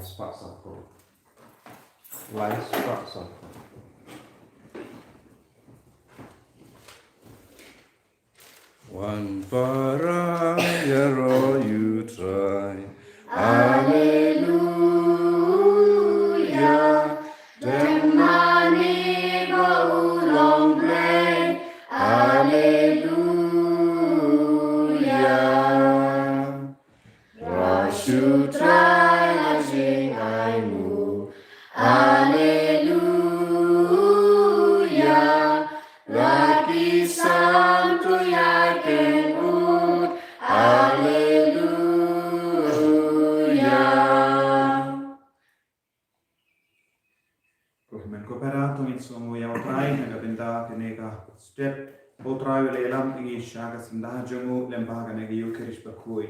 spaksapo. Lai spaksapo. One parayaro you try. Hallelujah. Demani baulong play. Hallelujah. Rashu try nasing aimu. Hallelujah. Lagi santo yakin ut. Hallelujah. Men cooperato insomma ya otrai naga benda kenega step otrai wala elam ingi shaga sinda jamu lembaga naga yukerish bakui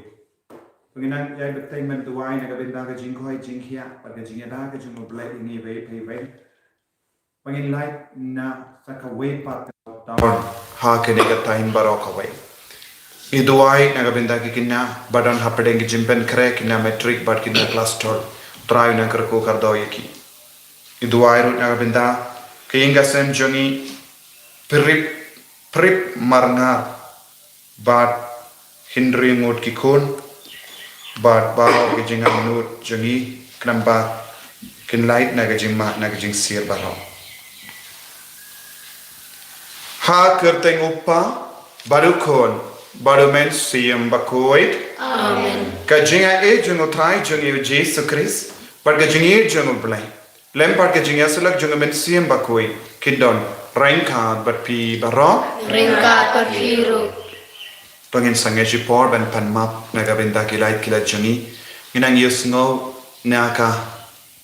penginan ya betai men tuai naga benda ga jingkoi jingkia pada jingeda ga jamu blai ingi bei pei bei pengin light na saka way pat down ha kenega time barok away iduai naga benda ki kinna badan hapade ngi jimpen kre kinna metric bad kinna class 12 try na karko kardo yaki Iduai rut naga benda keinga sem jongi prip marnga bat hindri ngut kikun bat bao kijinga nut jongi knamba kin light naga jingma naga jing sir baro ha kerteng upa baru kon baru men siem bakoid amen kajinga e jongo trai jongi Jesus Christ par kajingi jongo blai Lempar ke jingya sulak junga men siem bakoi kidon rengkat berpi baro rengkat berpiru pengin sange jipor ban panmap naga benda kilait kilat jungi inang yusngo naka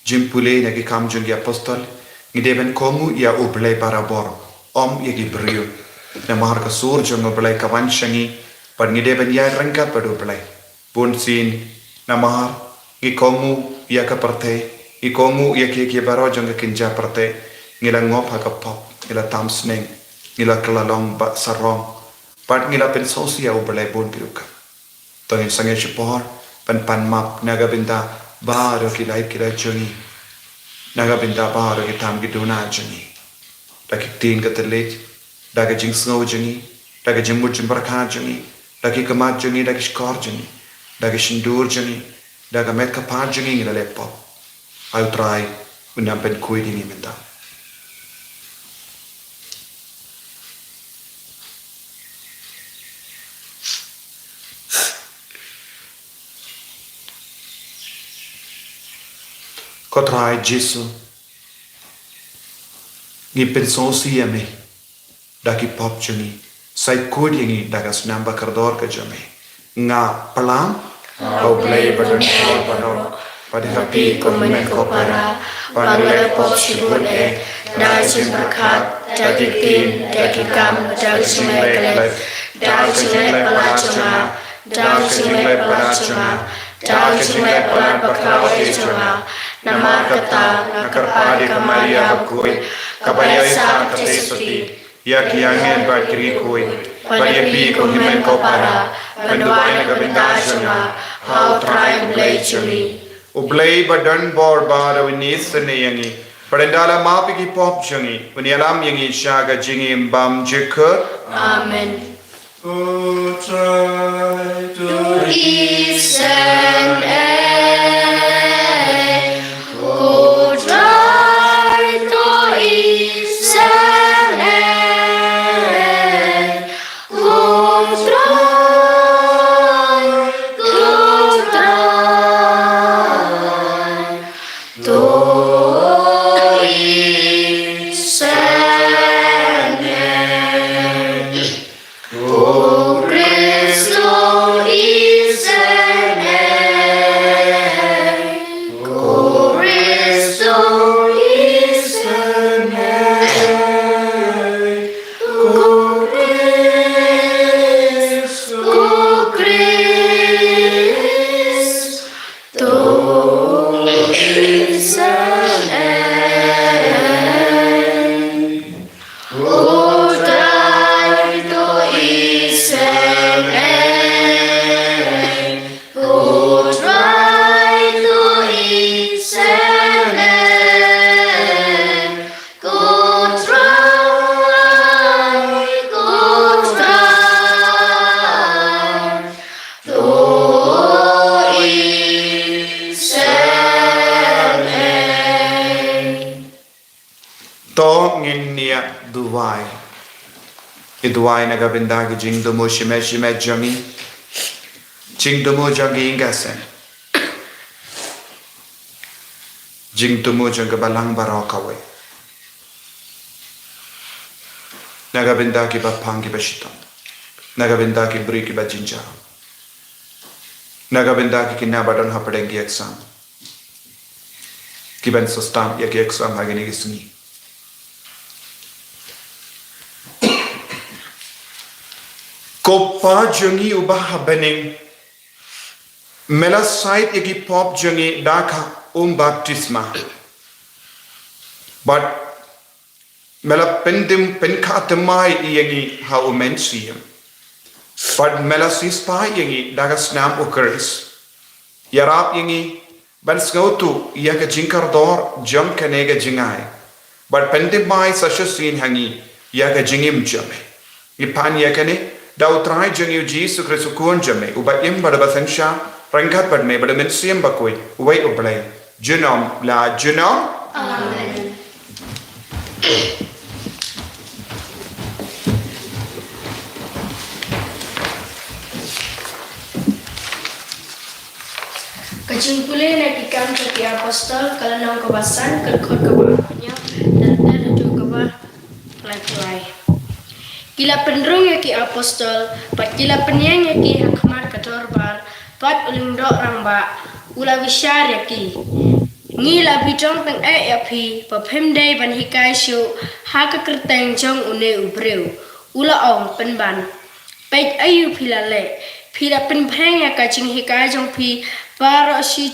jimpule nagi kam jungi apostol ngideben komu ya ublay barabor om yagi brio na mahar ka sur junga blay kawan shangi par ngideben ya rengkat padu blay bunsin na mahar ngi komu ya ka parte Ikomu ya kiki baro jong kinja parte ngila ngop ha kapop ngila tam sneng ngila kelalong ba sarong pat ngila pen sosia ubelai bon piruka tongin sange chipor pan map naga binda baro kilai jongi naga binda baro kitam giduna jongi daki tin katelet daga jing snow jongi daga jimur jimbarkha jongi daki kamat jongi daki skor jongi daki shindur jongi daga met kapar jongi ngila lepop I'll try unampen kui dini menda. Kau try Jesu. Ni pensosi ame. Daki pop juni. Sai kui dini dagas namba kardor ke jame. Nga pelam. Kau play badan kau padok. Pada Tapi komen ko para Bangla pop sibun Dahil simberkat Dagi tin Dagi kam Dagi singlay kalit Dagi singlay palacunga Dagi singlay palacunga Dagi singlay palat bakaway cunga Nama kata Nakapadi kamaria bakui Kabaya sa katesuti Yak yangen bad kiri kui Padapi komen ko para Banduay na gabindasya How try blay chuli Ublay badan bor bara winis ne yangi padandala mapi ki pop jangi wanialam yangi shaga jingi bam jekut Amen. Who try to listen who try to listen who try Idwai nagabinda ki jing dumo shime shime jangi. Jing dumo jangi ingase. Jing dumo jang balang barakawe. Nagabinda ki bapang ki bashitam. Nagabinda ki bri ki bajinja. Nagabinda ki kinabadon hapadengi exam. Kiban sustam ya ki exam hagini ki sungi. Kopa jungi ubah habening mela site egi pop jungi daka baptisma but mela pendim penka temai egi ha umensium but mela sispa egi daga snam occurs yarap egi ban skautu yaga jinkar dor jam kanega jingai but pendim mai sashasin hangi yaga jingim jame ipan yakane Dau try jeng yu Jesu Christu kuon jame uba im bada basangsha rangkat bad me bada mensiam bakoi ubai ublay junom la junom Amen. Kacing pule nak ikan kaki apostol kalau nang kebasan kerkot kebawahnya dan itu kebawah lagi. Kila penrung ya ki apostol, pat kila penyang ya ki hakmat katorbar, pat uling dok ramba, ula wisyar ya ki. Ngila bitong teng ya pi, papemdai ban hikai syu, haka kerteng jong une ubreu, ula ong penban. Pait ayu pilale, pila penpreng ya kacing hikai jong pi, paro si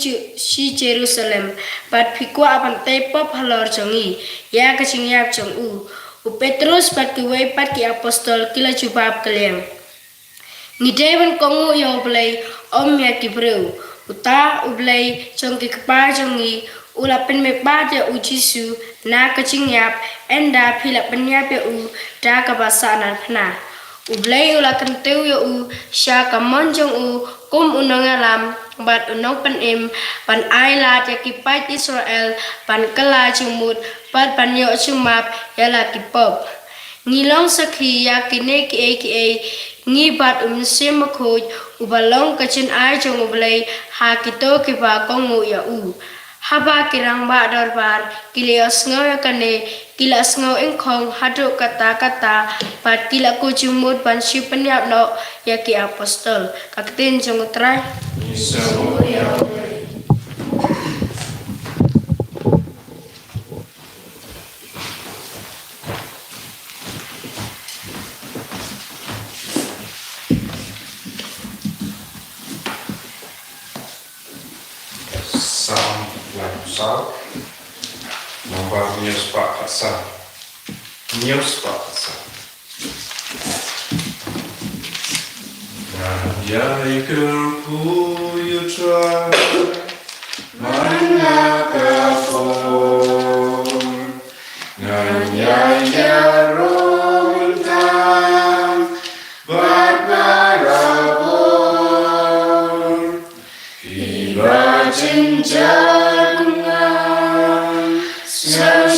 Jerusalem, pat pikwa apan tepop halor jongi, ya kacing yap jong u. Petrus pat kiwai pat ki apostol kila jubab kalian. Ngidewan kongu ya ublay om ya kibreu. Uta ublay jong ki kepa jongi ulapen mekba ya ujisu na kacing yap enda pila penyap ya u da kabasanan pena. Ublay ula kenteu ya u sya kamon jong u kum unang alam bat unang penim pan ailat ya kipat Israel pan kela jumut pat pan yo sumap ya la kipop ngilong sakhi ya kine ki ngi bat sim khoj ubalong kachin ai jong ublay ha kito ki ba kongu ya u haba kirang ba dorbar kilios ngo ya kane kilas ngo engkong hadu kata pat kila ko jumut ban sipen ya no ya ki apostol kakten jong utrai Sal Nomor news pak asal Nanjai kerpu yutra Manakafon Nanjai jaruntan Barbarabon Iba jenjang Now,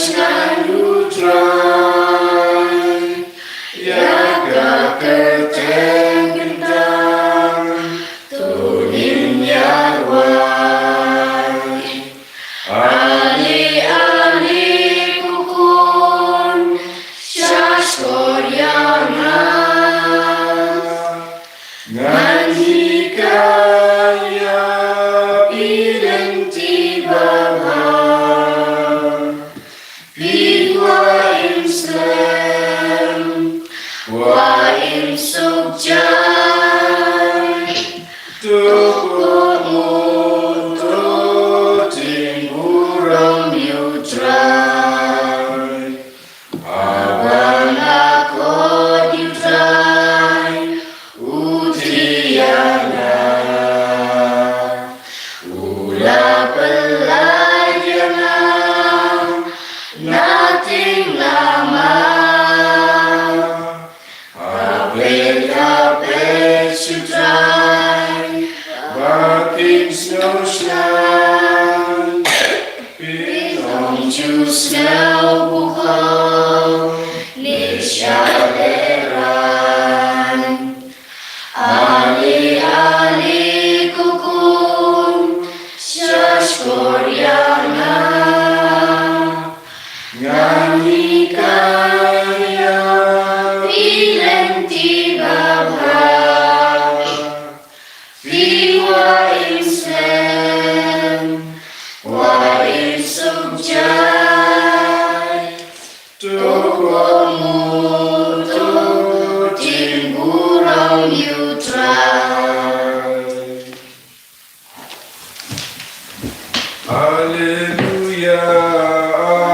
Alleluia,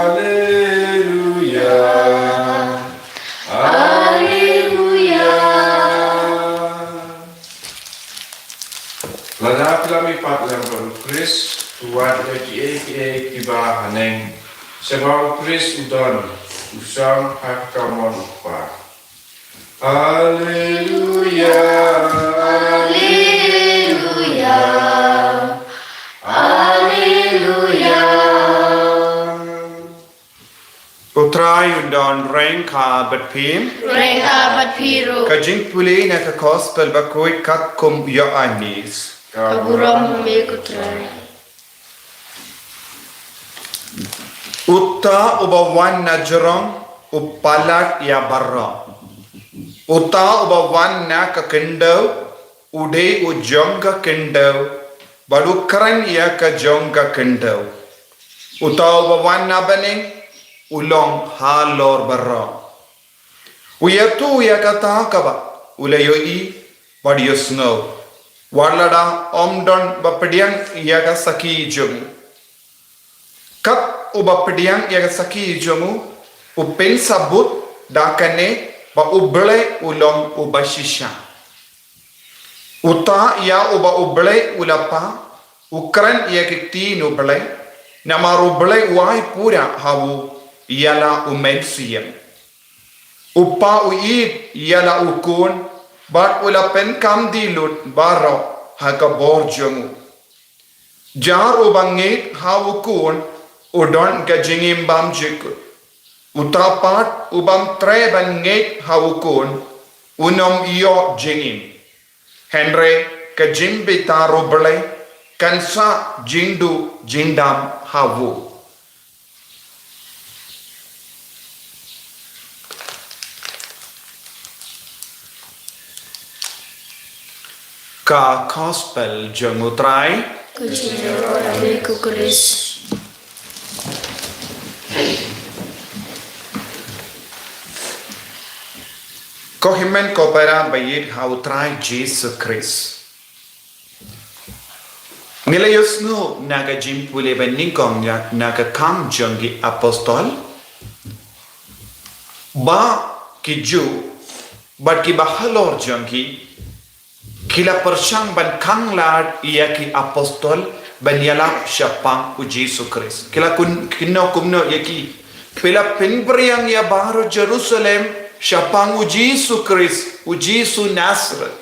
Alleluia, Alleluia. Lanap kami patlang baru Kris, tuan ki ba haneng. Sebab Kris udon, usang hakamon upa. Alleluia, Alleluia. Alleluia. Utrai undon rengka batpim. Rengka bat piru. Kajing puli na ka gospel bakoi kakum yo anis. Kaburam humekutrai. Utta ubawan na jorong upalat ya barra. Utta ubawan na ka kendau ude ujong ka kendau baru keren ya ka jong ka kendau. Utta ubawan na baning ulong halor barra. Uyatu ya kata kaba ulayoi badiyo snow. Warlada omdon bapediang yaga saki jomu. Kap ubapediang yaga saki jomu upen sabut dakane ba uble ulong ubashisha. Uta ya uba uble ulapa ukran yaga tin uble namaru uble wai pura hawu yala umensiyam. Upa uid yala ukun bat ulapen kam dilut baro haka borjongu. Jar ubangit hawukun udon gajingim bam jikut. Utapat ubam tre bangit hawukun unom iyo jingim. Henry kajimbi taro bele kansa jindu jindam hawu. Ka gospel jengutrai Kujinero amiku Kris. kohimen kopera bayit hautrai Jesus Christ. Nilayosno naga jimpule beningkong ya naga kam jengi apostol ba kiju bat ki bahalor jengi kila persang ban kang lad ia ki apostol ban yala syapang u Jesus Christ. Kila kun kino kumno yaki pila penbriang ya baru Jerusalem syapang u Jesus Christ u Jesus Nazareth.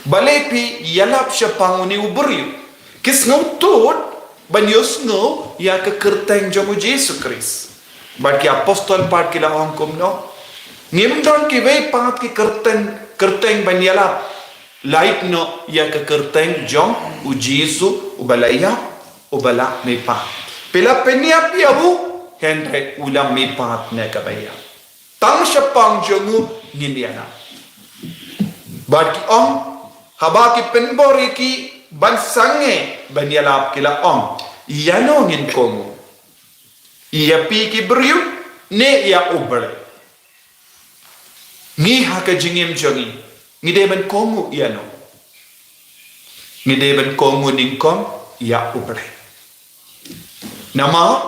Balepi yalap syapang ni ubri. Kis ngau tot ban yosno ya ke kerteng jomu Jesus Christ. Bat ki apostol part kila ong kumno ngimdon ki ve pat ki kerteng ban yalap laik no ya ke kerteng jom u Jesu ubalaya ubala mepa pela peniap yabu hendre ulam mepat ne kabaya tang syapang jongu ngindiana bagi om haba ki penbori ki ban sange ban yalap kila om yano ngin komu iya pi ki beriu ne ya ubale ngi haka jingim jongi ngideben komu iano ngideben komu ningkom ya ubre nama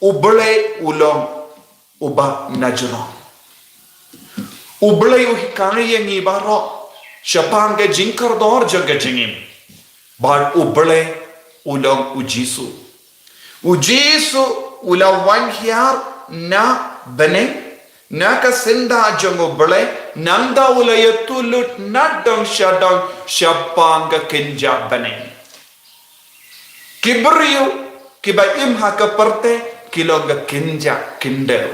ubre ulong uba najro ubre uhikari yang ibaro syapanga jingkar dor jaga jingim bar ubre ulong ujisu ulawan hiar na bene naka senda jongo bele nanda ulayatu lut nadong shadong syapanga kenja bane kibriyu kiba imha ka parte kilonga kenja kindel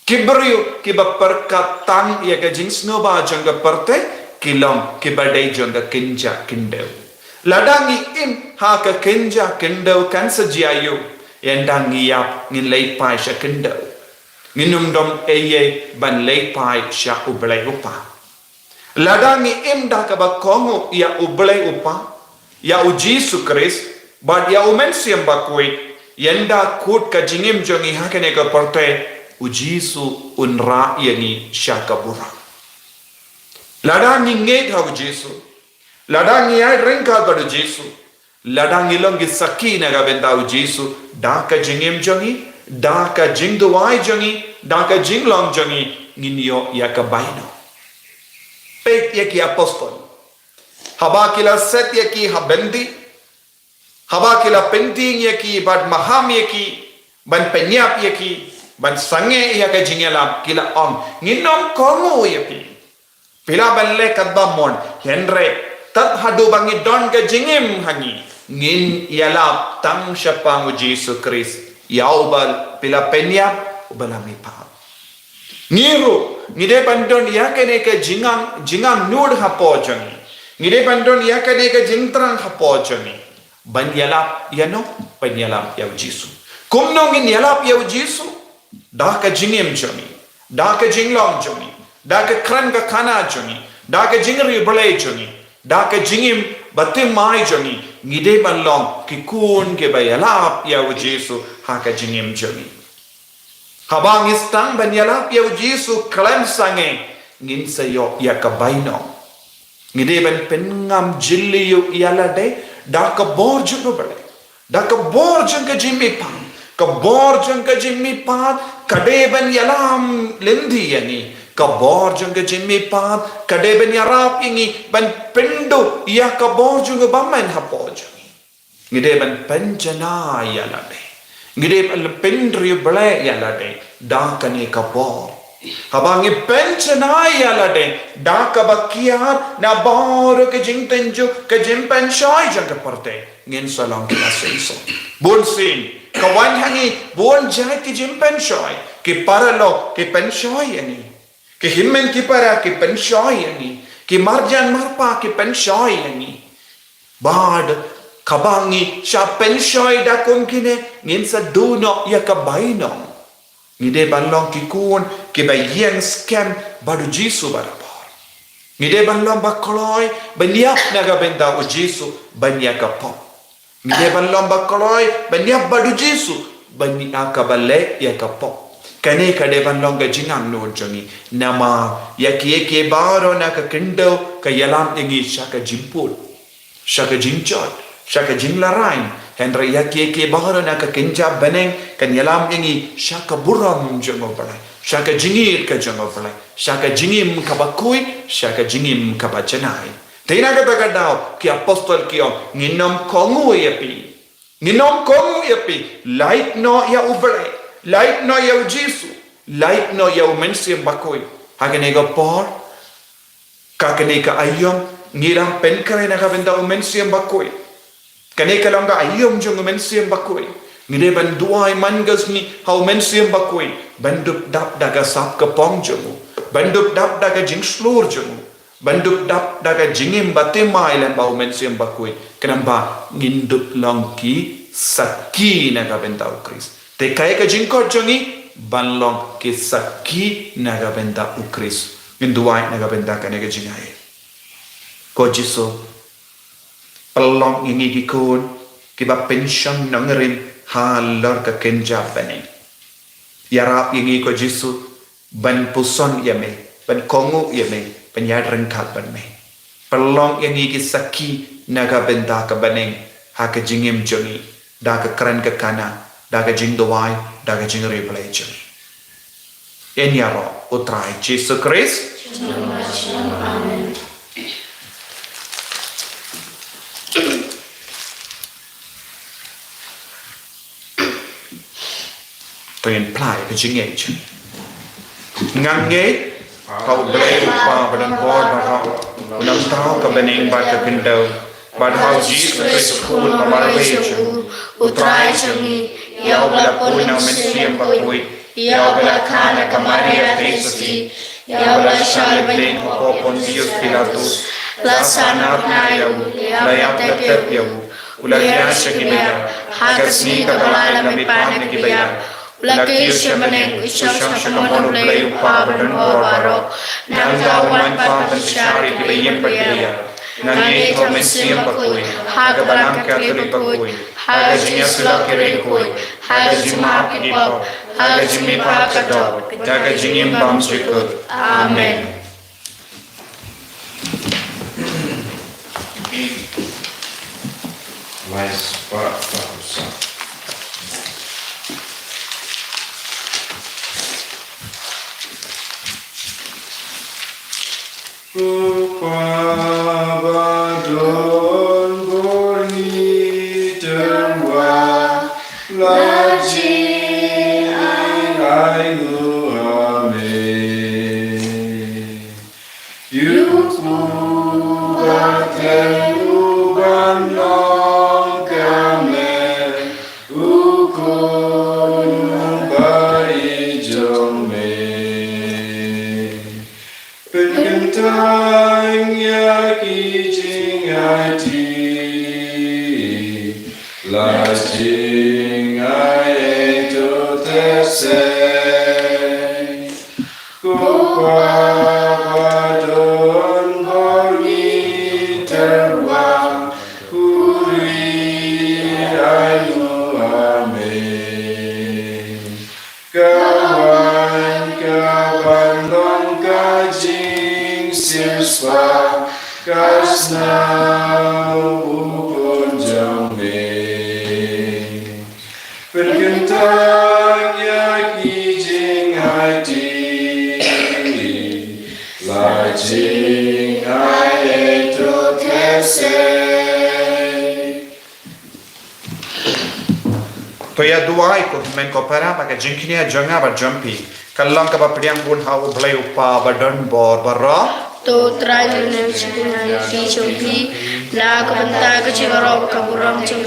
kibriyu kiba perkatan ya ka jingsno ba jonga parte kilong kiba dai jonga kenja kindel ladangi im ha ka kenja kindel kan sajiayu yandangi yap ngilai pa sha kindel minum dom eye ban leipai sya ublai upa ladangi imda ka bakongo ya ublai upa ya u Jesus Christ bad ya umensiam bakui yanda kut ka jingim jongi hakene ka porte u Jesus unra yani sya kabura ladangi ngeit ha u Jesus ladangi ai rengka ka u Jesus ladang ilong gisaki naga bentau Jesu daka jingim jongi daka jing duai jongi daka jinglong jongi nginyo yaka baino pek yaki apostol haba kila set yaki habendi haba kila penting yaki bad maham yaki ban penyap yaki ban sange yaka jingelam kila on nginom kongo yaki pila banle kadbamon henre tat hadu bangi don ka jingim hangi ngin yalap tang syapang Yesus Kristus yaubal pila penyap ubalami pa ngiru ngide bandon yakane ka jingang nur hapojangi ngide bandon yakane ka jingtrang hapojangi ban yalap yano ban yalap ya Yesus kumno ngin yalap ya Yesus dah ka jingim jami dah ka jinglong jami dah ka kran ka kana jami dah ka jingri blay jami dah ka jingim batim mai jami ngide banlong ki kun ke bayalap ya Yesus ha ka jingim jami habang istang banyalap ya Yesus klan sange ngin sayo ya ka baino ngide ban pengam jilli yu yalade dah ka borjung no bale dah ka borjung ka jimmi pan ka borjung ka jimmi pan kade ban yalam lendi yani ka borjung ka jimmi pan kade ban yarap ingi ban pendo ya ka borjung ba man ha borjung ngide ban penjana yalade ngide ban pendri bale yalade da kane ka bor habangi penjana yalade da ka bakiat na bor ke jingtenju ke jimpen shoy jang ka parte ngin salong ka senso bon sin kawan hangi bon jai ki jimpen shoy ki paralo ki pen shoy ani ki himmen ki para ki pen shoy ani ki marjan marpa ki pen shoy ani bad kabangi sha pen shoy da kum kine ngin sa duno ya ka baino ngide banlong ki kun ki ba yeng scam badu Jesu barabor ngide banlong ba kloy baniap naga benda o Jesu banya ka pop ngide banlong ba kloy baniap badu Jesu banya ka bale ya ka pop kane kade banlong ga jingang no jongi nama yaki baro na ka kendo ka yalam ingi shaka jimpul shaka jinchot shaka jinglarai Henry yaki baro na ka kinja beneng kan yalam ingi shaka buram jongo balai shaka jingir ka jongo balai shaka jingim ka bakui shaka jingim ka bacanai Tina kata kadau ki apostol kio nginom kongu yapi light no ya ubre light no ya Jesu light no ya mensim bakoi hagene go por kakene ka ayom ngiram penkare na ka benda mensim bakoi kane ka longa ayom jong mensim bakoi ngire ban duai mangas ni hau mensim bakoi bandup dap daga sap ka pong jongu bandup dap daga jing slur jongu banduk dap daga jingim batimai len bau mensiam bakui kenamba nginduk longki saki naga bentau Kris te kai ka jingkot jongi banlong ki saki naga benta ukris induai naga benta kanega jingai ko jiso pelong ingi gikun ki ba pension nangerin halor ka kenja bane yarap ingi ko jisu ban puson yame ban kongu yame penyad rengkat ban me pelong yang iki saki naga benda ka baneng ha ka jingim jongi da ka kran ka kana da ka jing dowai da ka jing replay jongi en yaro utrai Jesus Christ amen pengen play ka jingem jongi ngange kau boleh lupa badan bor bahau unang tahu kebening baca kendau badhau Jesus Kristus pun memarbeju utrai jongi ya bala pun na mensiam bakui ya bala kana kamaria tesisi ya bala shal ben popon Dios Pilatus lasana nayu layak tetap yahu ulagya shakibaya hakasni kabala nabi panik kibaya Lagi semeneng isam sakamono play paban baro nanggawan paban syari kibayem padaya nangi komisiam bakui haga balang kakli bakui haga jinya sulak kiri kui haga jima kipap haga jimi pakadok haga jingim bam syukur amen mais para usar. Kupabadon borni terwa laji aigu amen. Yuku batelu banong kamen ukun bai jome. Pentang ya kijing hati, lajing ai tu tersay. Kupabadon borni terwa, kuri ayu amen. Kawan long kajing siswa kasna upun jome. Pergentang ya kijing hati, lajing ai tu tersay. To ya duai ko men ko para pa ka jinkini janga ba jampi kallang ka ba priang bun ha ublai upa ba don bor bara To try to name Chipuna Pichopi, Nakabanta, Kachivaro, Kaburam, Chunga,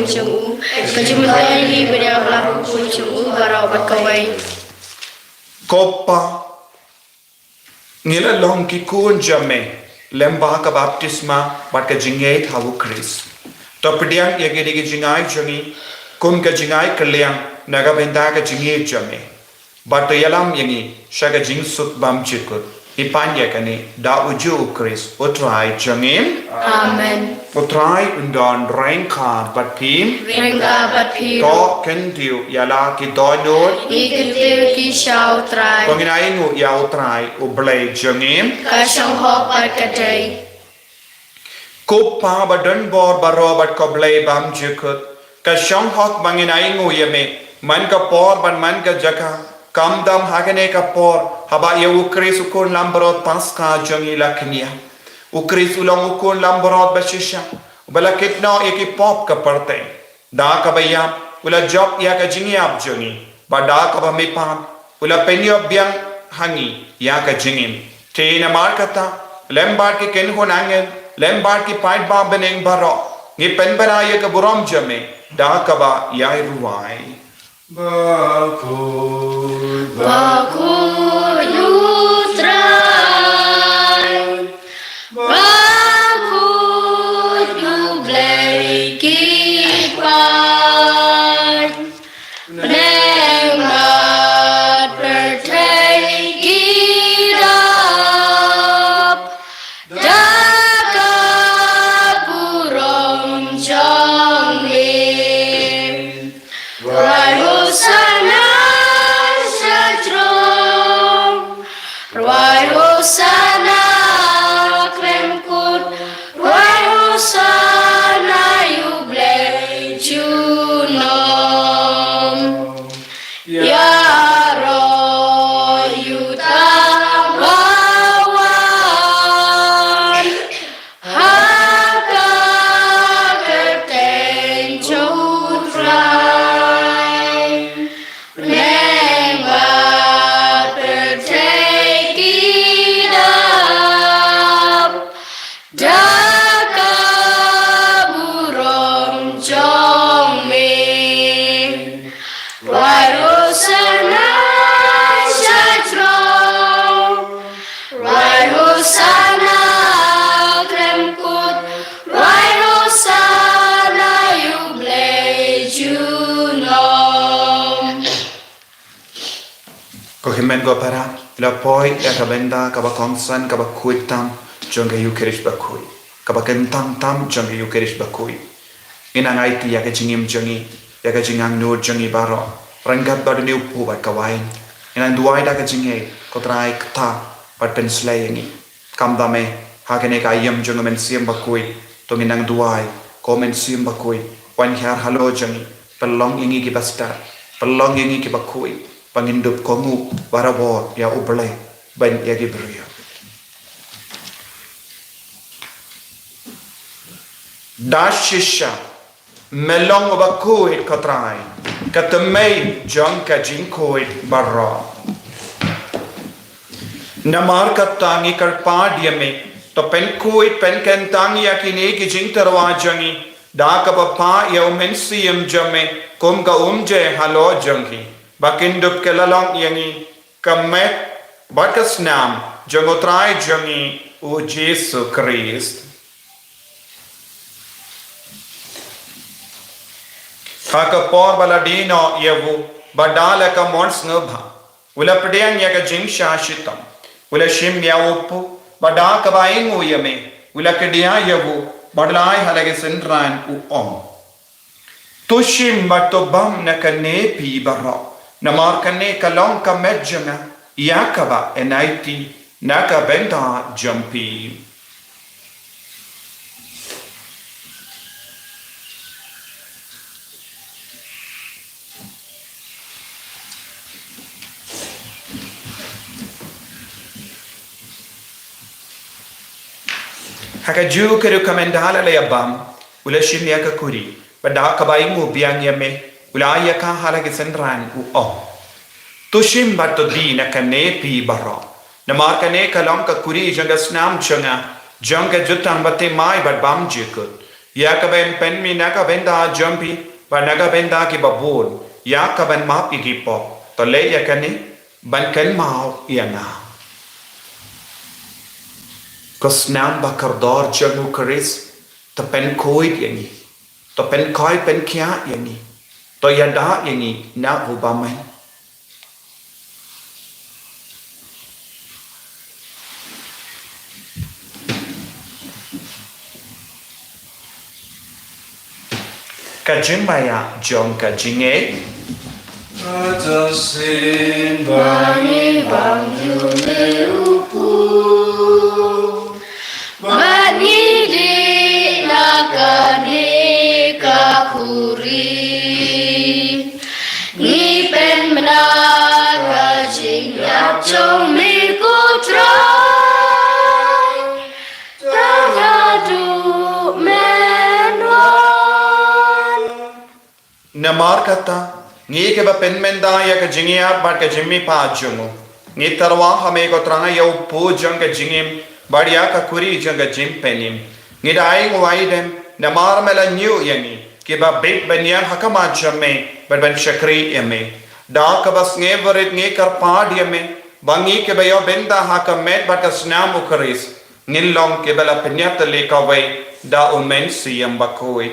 Chungu, Kachimani, Vidya, Chungu, Barao, Bakaway. Koppa nila long ki kun jame lemba ka baptisma bat ka jingait hawu Chris to pediang ya gedi ki jingai jangi kun ka jingai kaliang naga benda ka jingai jame bat yalam yangi shaga jing sut bam chikut ipanya kani da uju Chris utrai jangim Amen. utrai undon rengka bat pim Renga Bapi, to kentiu yala ki donot Ikitil Kishao Try, Panginaingu ya utrai ublay jangim Kashang Hop Bakatay, Kuppa badan bor baro bat koblay bam jikut ka shanghok panginaingu yame man ka por ban man ka jaka kam dam hagane ka por haba ya ukris ukun lambrot paska jangi laknya ukris ulang ukun lambrot bashisha bala kitna eki pop ka parte da ka baya ula job ya ka jingi ab jangi bada ka ba mepa ula penyo biang hangi ya ka jingim tina markata lembar ki ken honangen lembar ki pait ba beneng baro ngi penbara ya ka buram jame da ka ba ya ruai Bakut Baku Yutray, Baku Yublay Kitpan, Nengat Pertay Kirap, Daka Burong Janglim, Rayusana Satrom, Rayusana Kremkut, Rayusana Yublay Junom, Yaro Yutawawan, Haka Kerten Chutray, Nengat Pertay Kidap, Daka Burong Jongmin, Rayusana Satrom, Rayusana Kremkut, Rayusana Yublay Junom. ko himen go para la poi ya ka benda ka ba kongsan ka ba kuitam jonga yukerish ba kui ka ba kentang tam jonga yukerish ba kui ina ngai ti ya ka jingim jongi ya ka jingang no jongi baro ranggat ba ni upu ba ka wain ina duai da ka jinge ko trai kta ba pen slaying kam dame ha ka ne ka yam jonga men siam ba kui to nginang duai komen sim bakui wan hiar halo jangi pelong ingi ki basta pelong ingi ki bakui pangindup kongu barabor ya ublay ban ya gibria dashisha melong bakui katrai katamay jang ka jinkoi barra namar katangi karpa diame to pen kuit pen kentangi yakini ki jing tarwa jangi da ka pa ya mensiam jame kom ka umje halo jangi bakindup kelalong yangi kamet bakas nam jangotrai jangi o Jesu Christ haka por baladino yevu badala ka mons ngabha ula pediang ya ka jing shashitam ula shim ya upu bada ka baing uyame ula kedia yevu badlai halage sendran u om tushim batobam na kane pi barra namar kane kalong ka medjana yakaba enaiti naka benda jampi haka ju keru kamendala le abam ula shimya ka kuri bada ka bai mu biang yame ula ya ka halage sendran u o tushim bato di na kane pi barra namar kane kalong ka kuri janga snam changa janga jutang bate mai bad bam jikut ya ka ben pen mi na ka benda jampi ba na ka benda ki babul ya ka ben map igi pop to le ya kane ban kan mau yana Kosnam bakardor jamu keris to pen koid yangi to pen koi pen kia yangi to yada yangi na ubaman kajimbaya jong kajinge Atasin Bani bang yune upu Bani di nakani kakuri Ni pen menaga jingyap chong mi kutrai Tanyadu menwan namar kata ngi ke ba pen menda ya ka jingia ba ka jimmi pa jungu ngi tarwa hame ko tranga yo pu jang ka jingim badia ka kuri jang ka jim penim ngi dai ngwai dem namar mela nyu yangi ke ba big banyan hakama jamme ban shakri yame da ka bas nge varit ngi kar pa diame bangi ke ba yo benda hakamet ba ka snam ukris nilong ke bala penyat le ka wai da umen siyam bakoi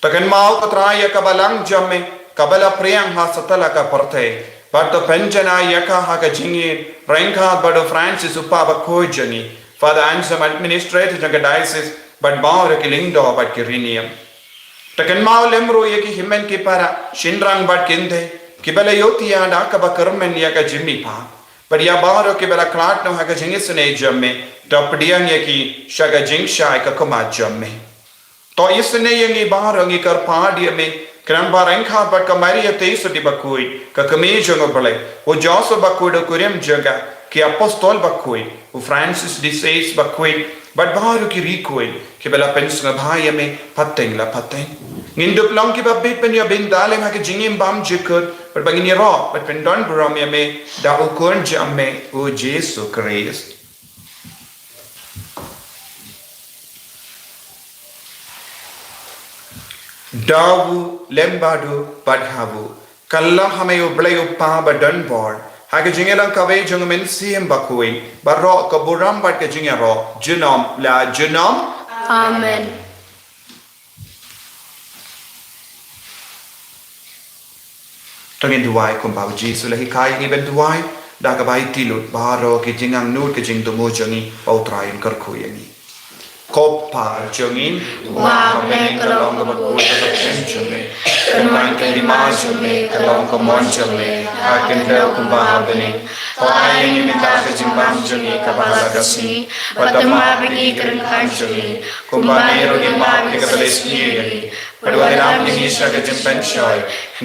takan mau ka traya ka balang jamme kabala priyang ha satala ka parte pato penjana yaka ha ka jingi ranka bado Francis upaba kojani father ansam administrator janga diocese but baur ki lingdo but kirinium takan mau lemro yaki himen ki para shinrang but kinde kibala yotiya da ka ba karmen yaka jimmi pa but ya baur ki bala klat no ha ka jingi sune jamme topdiang yaki shaga jingsha ka koma jamme to isne yangi baur ngi kar pa diame Kran barangka bat kamari ate sudi bakui ka kami jongo bale o Joseph bakui do kurem jonga ki apostol bakui o Francis de Sales bakui bat baru ki rikui ki bela pensnga bhaya me pateng la pateng ngindup long ki babbe pen ya bin dalem ha ki jingim bam jikut bat bangini ro bat pen don bram ya me da o kon jamme o Jesu Christ Dawu lembadu badhavu kalla hame ublay uppa badan bor hage jingelang kave jungmen siem bakui barro kaburam bat ke jingero junom la junom Amen tangin duai kum bau Jesu lahi kai ni ben duai da ka bai tilut baro ke jingang nut ke jing dumo jangi pau train kar khuyani Kopar jongin Wag ne kalong bakui ka chen jome kan Majumi, Kalong Kamonjumi, Hakindel Kumbahabini, Toayang Imita Kajimbang Juni, Kabalagasi, Watama Bini Kerinkanjuli, Kumbani Rugimab Nikabalisni, Padwalam Nisha Kajimpenchoy,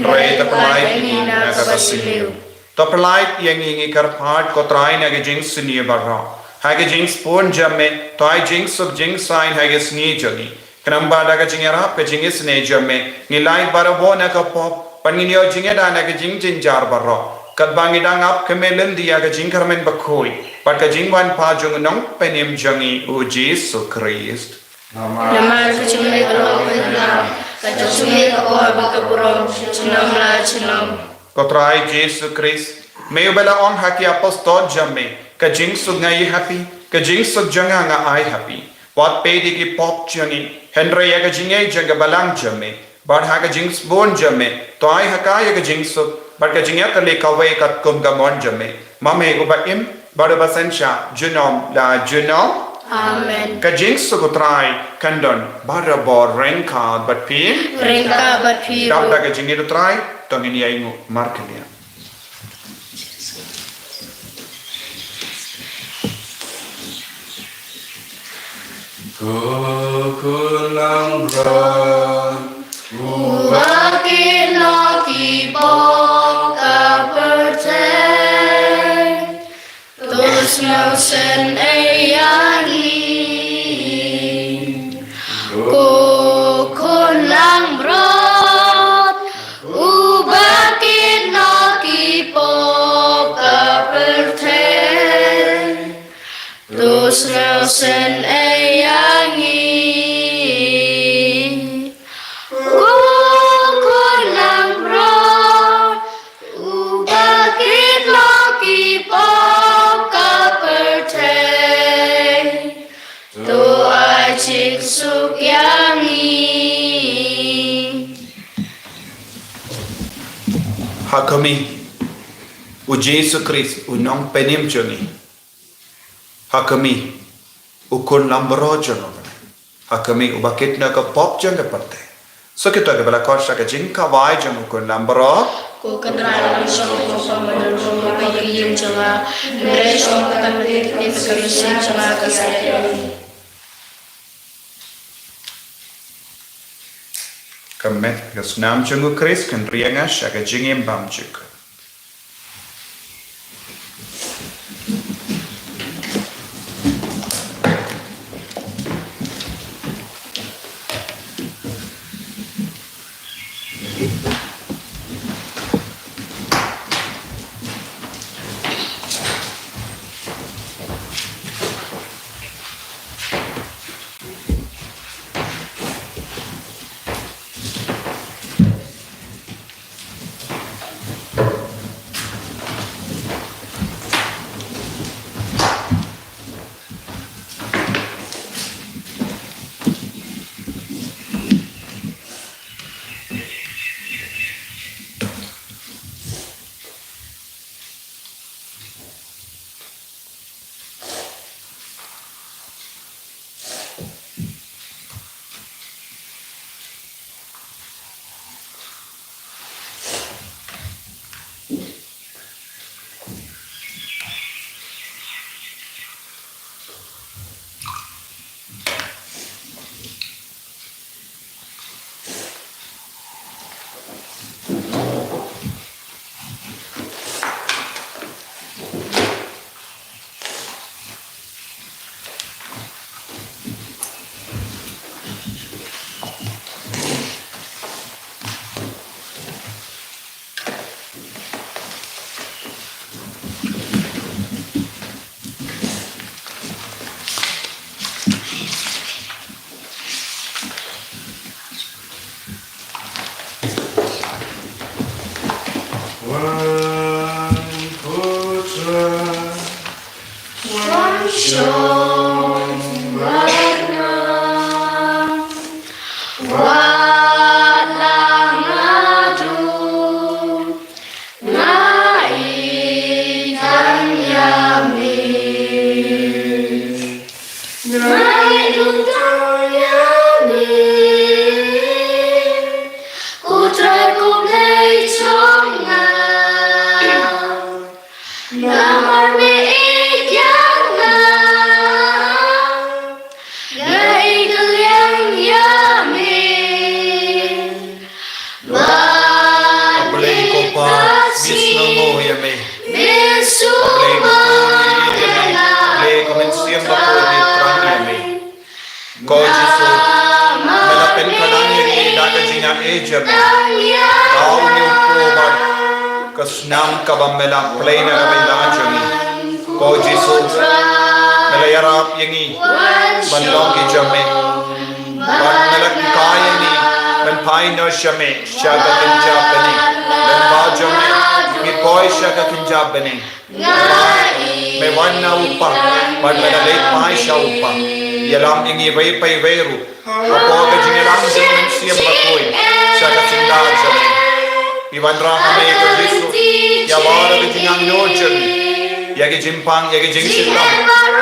Roy the Polite Nina Kabasiliu. The polite Yangi Karpat Kotrain Agajings Sinibara, Hagajings Pon Jame, Toy Jinks of Jings sign Hagas Nijali. Kenamba daga jingera pe jingis ne jame nilai barabo na ka pop paninyo jingeda na ka jing jinjar barro kat bangi dang ap kemelen dia ka jing karmen bakhoi pat ka jingwan pa jung nong penim jangi u Jesu Christ Namar ka chume kalong na ka chume ka or bakapuro chinam la chinam Kotrai Jesu Christ meubela on haki apostol jame ka jing sug ngai happy ka jing sug janga nga ai happy Wat pedi ki pop jangi Henry yaga jingai janga balang jame bad haga jings bon jame toy haka yaga jings bad ka jingya kale kawe kat kum ga mon jame mame go ba im bad ba sensha junom la junom Amen ka jings go try kandon bad bor renka but pi Renka but pi dam da ka jingi to try tongin yai ngu markelia Kukulang ron Uwakin no kibok kaperte Tus nausen ayangin Kukulang brot Uwakin no kibok kaperte Tus nausen ayangin Kukulang brot Ubakit loki pokaperte Tu acik sukyangin Hakami u Jesu Christ u nong penim jangi Hakami ukun lambro jono Hakami ubakit na ka pop janga parte so kita ke bala korsha ka jingka vai jang ukun lambro Ko kadralan shong ko pamadul ko pagiyim janga Mere shong katamit ni pagkalusin janga kasayang Kamet gas nam jangu Christ kan rianga shaka jingim bamjuk Ku try ku siam bakoi ni trang yami ko jisu mela pen kadang yangi daga jinga ejami kau ni upo bar kasnam kabam mela play na kabinda jami ko jisu mela yarap yangi banlong ki jami ban mela kaya ni ban pai no jami shaga kinja bani ban ba jami ni poi shaga kinja bani me wanna upa ban mela le pai sha upa yalam yangi vai pai veru apo ga jingalang jing siam bakoi shaga kinda jami iwan ra kami ko jisu ya bara ga jingang no jami yagi jimpang yagi jing sitam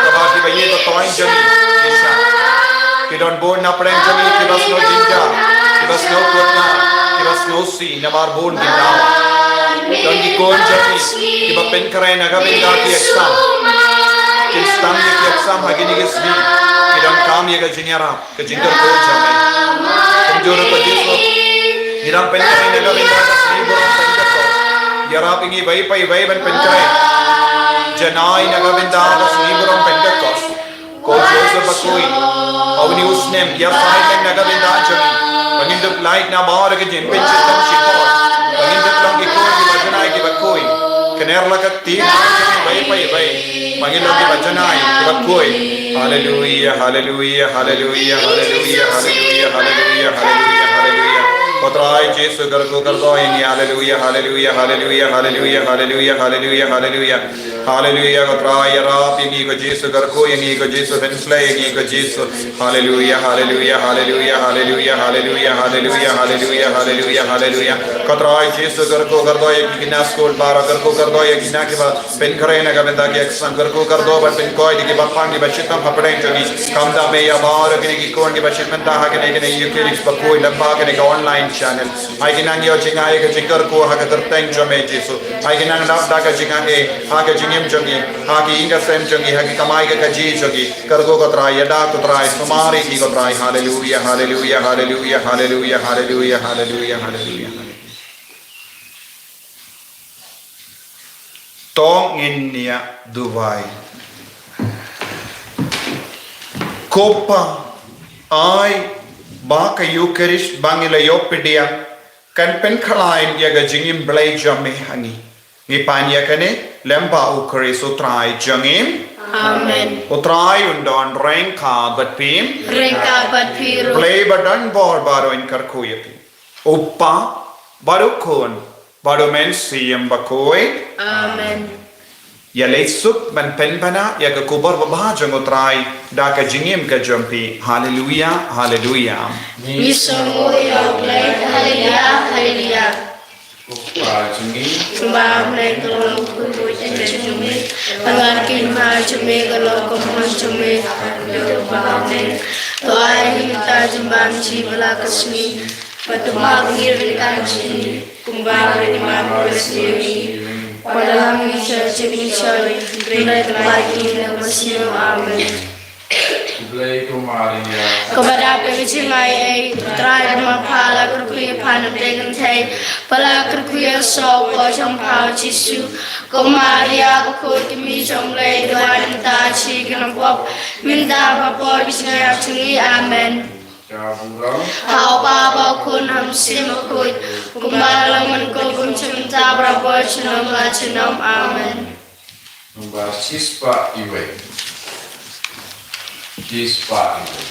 kabati baye to toin jami isha kidon bon na prem jami kibas no jinja kibas no kotna kibas no si na mar bon ginda don di kon jami kiba pen karai na ga benda ki exam kistam ki exam hagini ke sni kidon kam yaga jinyara ke jingar ko jami kumjor ko jisu hiram pen karai na ga benda sni borom pen ko yara pingi bai pai bai ban pen karai janai naga benda da suni borom pentecost ko joseph bakoi awni usnem ya sai men naga benda jami panginduk light na bar ke jin pen chitam shikor panginduk long ki ko ki bajanai ki bakoi kenerla ka tin bai pai bai panginduk ki bajanai ki bakoi hallelujah hallelujah hallelujah hallelujah hallelujah hallelujah hallelujah hallelujah Potrai Jesu gargo gargo ini hallelujah hallelujah hallelujah hallelujah hallelujah hallelujah hallelujah hallelujah potrai rap ini ko Jesu gargo ini ko Jesu benslay ini ko Jesu hallelujah hallelujah hallelujah hallelujah hallelujah hallelujah hallelujah hallelujah hallelujah potrai Jesu gargo gargo ini kina school para gargo gargo ini kina ke ba pen kare na ga benda ke exam gargo gargo ba pen koi di ba pang di ba chitam hapre joni kamda me ya bar ke ni ko ni ba chitman ta ha ke ni yukelix ba koi lamba ke ni online channel ai ginang yo jinga ai ke jingar ko ha ke terteng jome Jesu ai ginang nap da ke jinga e ha ke jingim jongi ha ke inga sem jongi ha ke kamai ke kaji jongi kargo ko trai yada ko trai sumari ki ko trai hallelujah hallelujah hallelujah hallelujah hallelujah hallelujah hallelujah tong innia duwai kopa ai ba ka Eucharist bangila yopedia kan pen khalain yaga jingim blai jame hangi ngi panya kane lemba Eucharist utrai jangim amen utrai undon rengka bat pim blai badan bor baro in karkuyati uppa barukon baro men siem bakoi amen ya lesup ban pen bana ya ka kubar ba jangotrai da ka jingim ka jampi hallelujah hallelujah misomo ya blai hallelujah hallelujah Kupa jingi ba blai ko ko jumi bangar kin ba jumi ko ko jumi yo ba ne to ai ta jumbam chi bala kasmi patuma ngir kan chi kumba ni ma prosini Padahal Misha, great light in the Muslim Amen. Blai Maria Kepada pemicingai terakhir mapala kerkuya panam dengan tay pala kerkuya so kosong pau Yesus Maria kukut mi jomlai doan taci kenapa minta bapa bisa curi amen. Hau bapa kun ham simakut kumbalangan kum cinta berapa cenam amen. Nombor sispa iwe. Sispa iwe.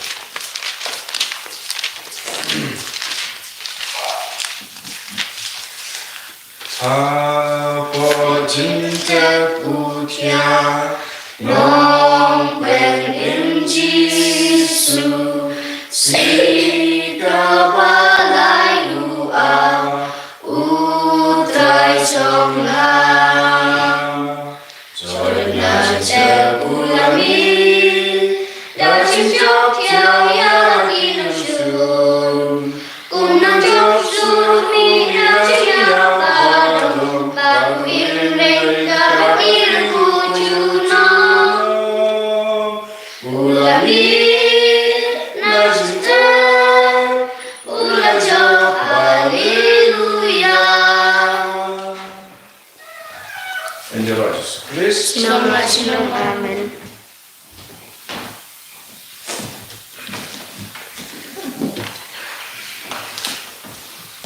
Apa cinta puja nong pen Yesu Sika balai lua utrai songha Jorna cebulami Dacin jok yang inusun Kunang jok surmi Dacin yang baru Baru irneng Karo irku juna Ulami Amen.